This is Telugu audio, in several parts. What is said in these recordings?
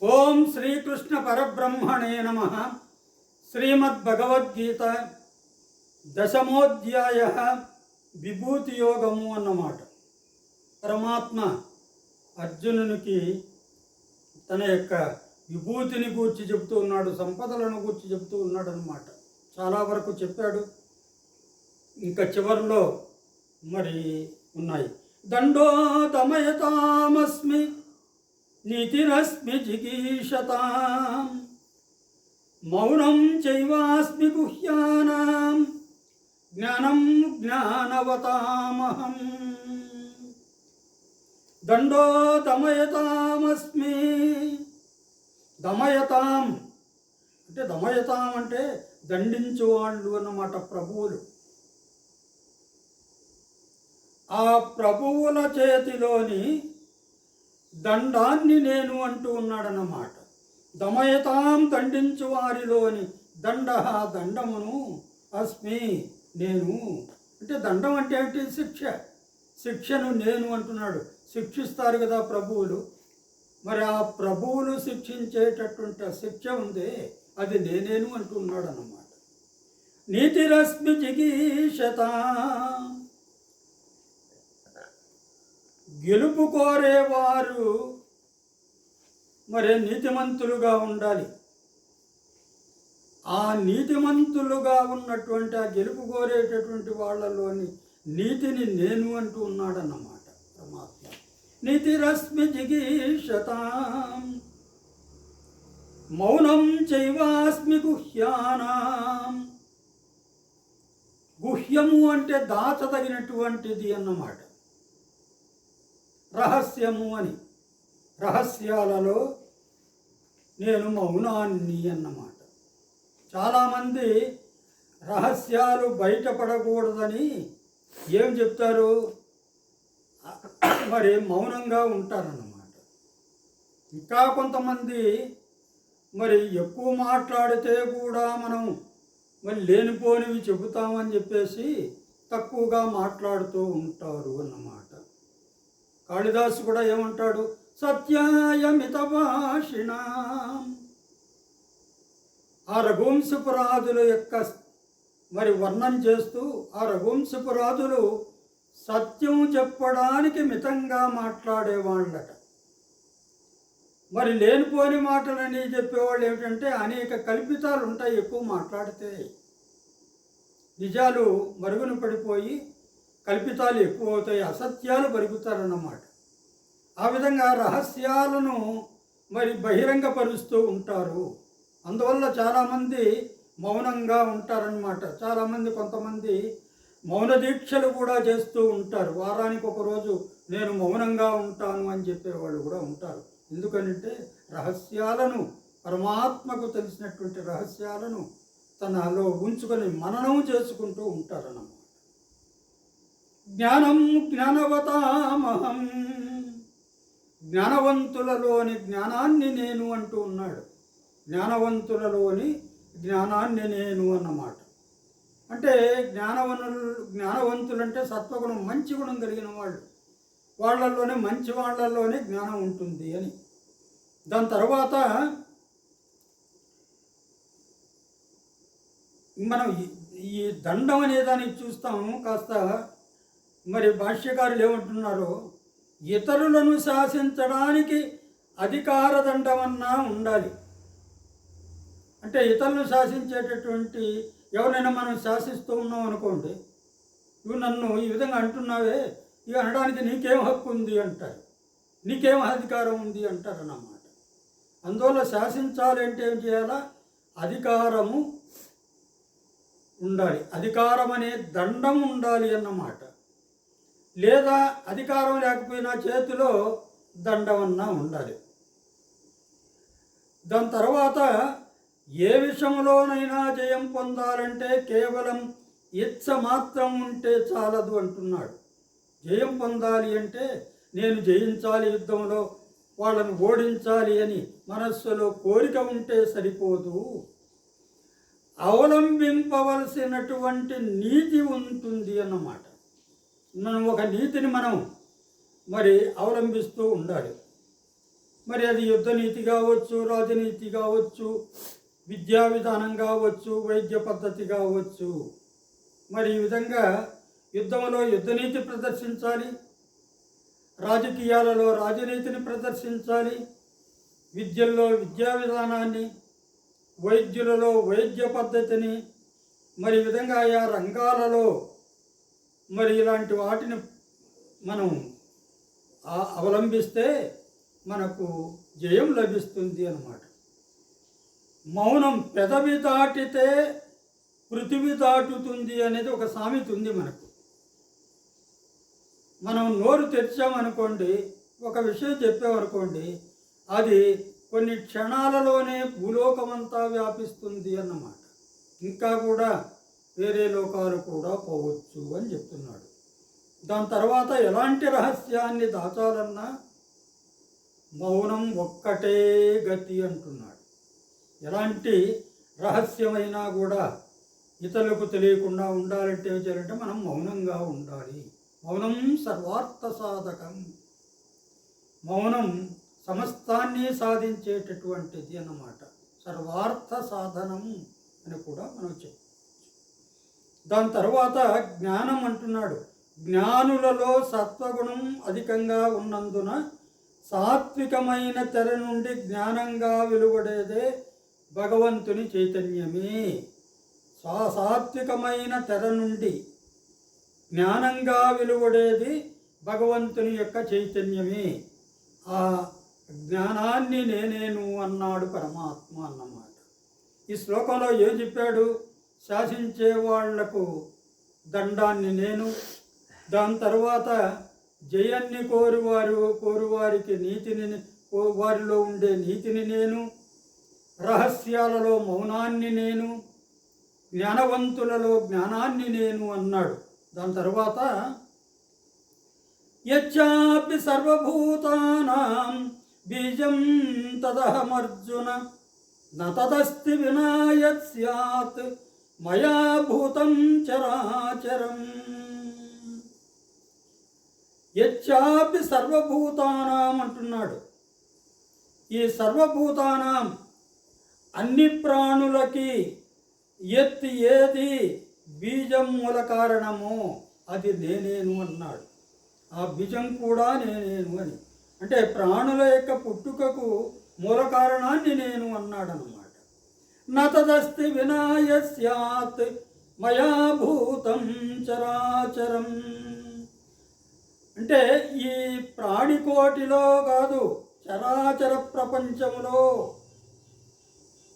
ఓం శ్రీకృష్ణ పరబ్రహ్మణే నమ. శ్రీమద్భగవద్గీత దశమోధ్యాయ విభూతి యోగము అన్నమాట. పరమాత్మ అర్జునునికి తన యొక్క విభూతిని గూర్చి చెబుతూ ఉన్నాడు, సంపదలను గూర్చి చెబుతూ ఉన్నాడు అన్నమాట. చాలా వరకు చెప్పాడు. ఇంకా చివరిలో మరి ఉన్నాయి. దండో దమయతామస్మి నీతిరస్మి జిగీషతాం మౌనం చైవాస్మి గుహ్యానాం జ్ఞానం జ్ఞానవతామహం. దండో దమయతామస్మి. దమయతాం అంటే దండించువాళ్ళు అన్నమాట, ప్రభువులు. ఆ ప్రభువుల చేతిలోని దండాన్ని నేను అంటూ ఉన్నాడన్నమాట. దమయతాం దండించు వారిలోని దండ దండమును అస్మి నేను. అంటే దండం అంటే ఏంటి? శిక్షను నేను అంటున్నాడు. శిక్షిస్తారు కదా ప్రభువులు. మరి ఆ ప్రభువులు శిక్షించేటటువంటి శిక్ష ఉందే, అది నేనేను అంటున్నాడు అన్నమాట. నీతిరస్మి జిగీషత. గెలుపు కోరేవారు మరి నీతిమంతులుగా ఉండాలి. ఆ నీతిమంతులుగా ఉన్నటువంటి ఆ గెలుపు కోరేటటువంటి వాళ్ళలోని నీతిని నేను అంటూ ఉన్నాడన్నమాట పరమాత్మ. నీతిరస్మి జిగీషతాం మౌనం చైవాస్మి గుహ్యానాం. గుహ్యము అంటే దాచదగినటువంటిది అన్నమాట. రహస్యము అని, రహస్యాలలో నేను మౌనాన్ని అన్నమాట. చాలామంది రహస్యాలు బయటపడకూడదని ఏం చెప్తారు? మరి మౌనంగా ఉంటారన్నమాట. ఇంకా కొంతమంది మరి ఎక్కువ మాట్లాడితే కూడా మనం మరి లేనిపోనివి చెబుతామని చెప్పేసి తక్కువగా మాట్లాడుతూ ఉంటారు అన్నమాట. కాళిదాసు కూడా ఏమంటాడు? సత్యాయ మితభాషిణాం. ఆ రఘువంశపురాజుల యొక్క మరి వర్ణన చేస్తూ, ఆ రఘువంశపురాజులు సత్యం చెప్పడానికి మితంగా మాట్లాడేవాళ్ళట. మరి లేనిపోని మాటలని చెప్పేవాళ్ళు ఏమిటంటే అనేక కల్పితాలు ఉంటాయి. ఎక్కువ మాట్లాడితే నిజాలు మరుగున పడిపోయి కల్పితాలు ఎక్కువ అవుతాయి, అసత్యాలు పెరుగుతారన్నమాట. ఆ విధంగా రహస్యాలను మరి బహిరంగపరుస్తూ ఉంటారు. అందువల్ల చాలామంది మౌనంగా ఉంటారన్నమాట. చాలామంది కొంతమంది మౌన దీక్షలు కూడా చేస్తూ ఉంటారు. వారానికి ఒకరోజు నేను మౌనంగా ఉంటాను అని చెప్పేవాళ్ళు కూడా ఉంటారు. ఎందుకంటే రహస్యాలను, పరమాత్మకు తెలిసినటువంటి రహస్యాలను తనలో ఉంచుకొని మననం చేసుకుంటూ ఉంటారన్నమాట. జ్ఞానం జ్ఞానవతామహం. జ్ఞానవంతులలోని జ్ఞానాన్ని నేను అంటూ ఉన్నాడు. జ్ఞానవంతులలోని జ్ఞానాన్ని నేను అన్నమాట. అంటే జ్ఞానవంతులు అంటే సత్వగుణం, మంచి గుణం కలిగిన వాళ్ళు. వాళ్ళల్లోనే, మంచి వాళ్ళల్లోనే జ్ఞానం ఉంటుంది అని. దాని తర్వాత మనం ఈ దండం అనే దానికి చూస్తాము. కాస్త మరి భాష్యకారులు ఏమంటున్నారో, ఇతరులను శాసించడానికి అధికార దండమన్నా ఉండాలి. అంటే ఇతరులను శాసించేటటువంటి ఎవరైనా మనం శాసిస్తూ ఉన్నాం అనుకోండి, నువ్వు నన్ను ఈ విధంగా అంటున్నావే, ఇవి అనడానికి నీకేం హక్కు ఉంది అంటారు, నీకేం అధికారం ఉంది అంటారు అన్నమాట. అందువల్ల శాసించాలి అంటే ఏం చేయాలా? అధికారము ఉండాలి. అధికారం అనే దండం ఉండాలి అన్నమాట. లేదా అధికారం లేకపోయినా చేతిలో దండమన్నా ఉండాలి. దాని తర్వాత ఏ విషయంలోనైనా జయం పొందాలంటే కేవలం ఇచ్చ మాత్రం ఉంటే చాలదు అంటున్నాడు. జయం పొందాలి అంటే నేను జయించాలి, యుద్ధంలో వాళ్ళను ఓడించాలి అని మనస్సులో కోరిక ఉంటే సరిపోదు. అవలంబింపవలసినటువంటి నీతి ఉంటుంది అన్నమాట. మనం ఒక నీతిని మనం మరి అవలంబిస్తూ ఉండాలి. మరి అది యుద్ధ నీతి కావచ్చు, రాజనీతి కావచ్చు, విద్యా విధానం కావచ్చు, వైద్య పద్ధతి కావచ్చు. మరి ఈ విధంగా యుద్ధంలో యుద్ధనీతి ప్రదర్శించాలి, రాజకీయాలలో రాజనీతిని ప్రదర్శించాలి, విద్యల్లో విద్యా విధానాన్ని, వైద్యులలో వైద్య పద్ధతిని, మరి ఈ విధంగా ఆయా రంగాలలో మరి ఇలాంటి వాటిని మనం అవలంబిస్తే మనకు జయం లభిస్తుంది అన్నమాట. మౌనం పెదవి దాటితే పృథివీ దాటుతుంది అనేది ఒక సామెత ఉంది మనకు. మనం నోరు తెరిచామనుకోండి, ఒక విషయం చెప్పామనుకోండి, అది కొన్ని క్షణాలలోనే భూలోకమంతా వ్యాపిస్తుంది అన్నమాట. ఇంకా కూడా వేరే లోకాలు కూడా పోవచ్చు అని చెప్తున్నాడు. దాని తర్వాత ఎలాంటి రహస్యాన్ని దాచాలన్నా మౌనం ఒక్కటే గతి అంటున్నాడు. ఎలాంటి రహస్యమైనా కూడా ఇతరులకు తెలియకుండా ఉండాలంటే ఏం చేయాలంటే మనం మౌనంగా ఉండాలి. మౌనం సర్వార్థ సాధకం. మౌనం సమస్తాన్ని సాధించేటటువంటిది అన్నమాట. సర్వార్థ సాధనం అని కూడా మనం చెప్పు. దాని తర్వాత జ్ఞానం అంటున్నాడు. జ్ఞానులలో సత్వగుణం అధికంగా ఉన్నందున సాత్వికమైన తెర నుండి జ్ఞానంగా వెలువడేదే భగవంతుని చైతన్యమే. సాత్వికమైన తెర నుండి జ్ఞానంగా వెలువడేది భగవంతుని యొక్క చైతన్యమే. ఆ జ్ఞానాన్ని నేనేను అన్నాడు పరమాత్మ అన్నమాట. ఈ శ్లోకంలో ఏం చెప్పాడు? శాసించే వాళ్లకు దండాన్ని నేను, దాని తర్వాత జయాన్ని కోరువారికి నీతిని, వారిలో ఉండే నీతిని నేను, రహస్యాలలో మౌనాన్ని నేను, జ్ఞానవంతులలో జ్ఞానాన్ని నేను అన్నాడు. దాని తర్వాత యచ్చాపి సర్వభూతానాం బీజం తదహమర్జున నతదస్తి వినాయత్ స్యాత్ మయా భూతం చరాచరం. యచ్చాపి సర్వభూతానాం అంటున్నాడు. ఈ సర్వభూతానాం అన్ని ప్రాణులకి ఎత్తి ఏది బీజం మూల కారణమో అది నేనేను అన్నాడు. ఆ బీజం కూడా నేనేను అని అంటే ప్రాణుల యొక్క పుట్టుకకు మూల కారణాన్ని నేను అన్నాడు అన్నమాట. నతదస్తి వినాయ స్యాత్ మయా భూతం చరాచరం. అంటే ఈ ప్రాణికోటిలో కాదు, చరాచర ప్రపంచంలో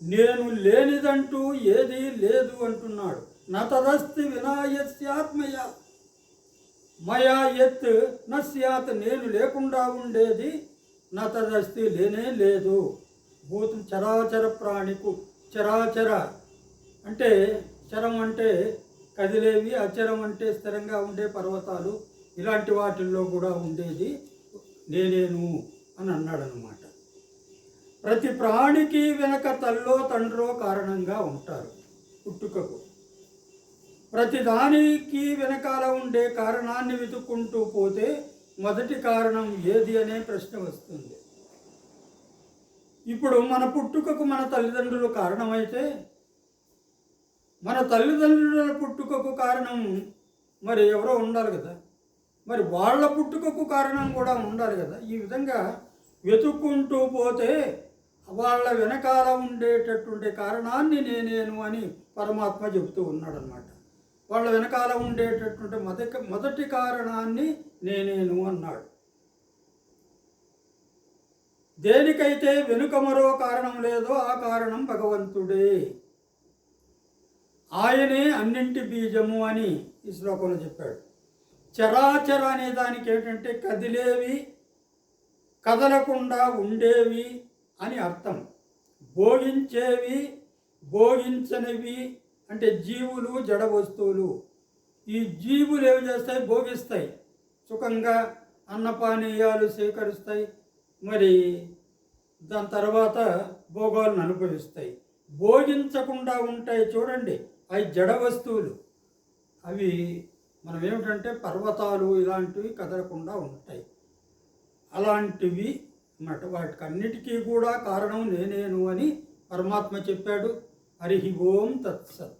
నేను లేనిదంటూ ఏదీ లేదు అంటున్నాడు. నతదస్తి వినాయస్యాత్మయ మయా యత్ నస్యాత్. నేను లేకుండా ఉండేది నతదస్తి లేనే లేదు. భూతం చరాచర ప్రాణికు చరాచర అంటే చరం అంటే కదిలేవి, అచరం అంటే స్థిరంగా ఉండే పర్వతాలు, ఇలాంటి వాటిల్లో కూడా ఉండేది నేనేను అని అన్నాడు అన్నమాట. ప్రతి ప్రాణికి వెనక తల్లో తండ్రో కారణంగా ఉంటారు పుట్టుకకు. ప్రతిదానికి వెనకాల ఉండే కారణాన్ని వెతుక్కుంటూ పోతే మొదటి కారణం ఏది అనే ప్రశ్న వస్తుంది. ఇప్పుడు మన పుట్టుకకు మన తల్లిదండ్రులు కారణమైతే మన తల్లిదండ్రుల పుట్టుకకు కారణం మరి ఎవరో ఉండాలి కదా, మరి వాళ్ళ పుట్టుకకు కారణం కూడా ఉండాలి కదా. ఈ విధంగా వెతుక్కుంటూ పోతే వాళ్ళ వెనకాల ఉండేటటువంటి కారణాన్ని నేనేను అని పరమాత్మ చెబుతూ ఉన్నాడు అన్నమాట. వాళ్ళ వెనకాల ఉండేటటువంటి మొదటి కారణాన్ని నేనేను అన్నాడు. దేనికైతే వెనుక మరో కారణం లేదో ఆ కారణం భగవంతుడే. ఆయనే అన్నింటి బీజము అని ఈ శ్లోకంలో చెప్పాడు. చరాచర అనే దానికి ఏంటంటే కదిలేవి, కదలకుండా ఉండేవి అని అర్థం. భోగించేవి, భోగించనివి అంటే జీవులు, జడ వస్తువులు. ఈ జీవులు ఏమి చేస్తాయి? భోగిస్తాయి, సుఖంగా అన్నపానీయాలు సేకరిస్తాయి, మరి దాని తర్వాత భోగాలను అనుభవిస్తాయి. భోగించకుండా ఉంటాయి చూడండి, అవి జడ వస్తువులు. అవి మనం ఏమిటంటే పర్వతాలు ఇలాంటివి కదలకుండా ఉంటాయి. అలాంటివి మాట వాటికన్నిటికీ కూడా కారణం నేనేను అని పరమాత్మ చెప్పాడు. హరి ఓం తత్సత్.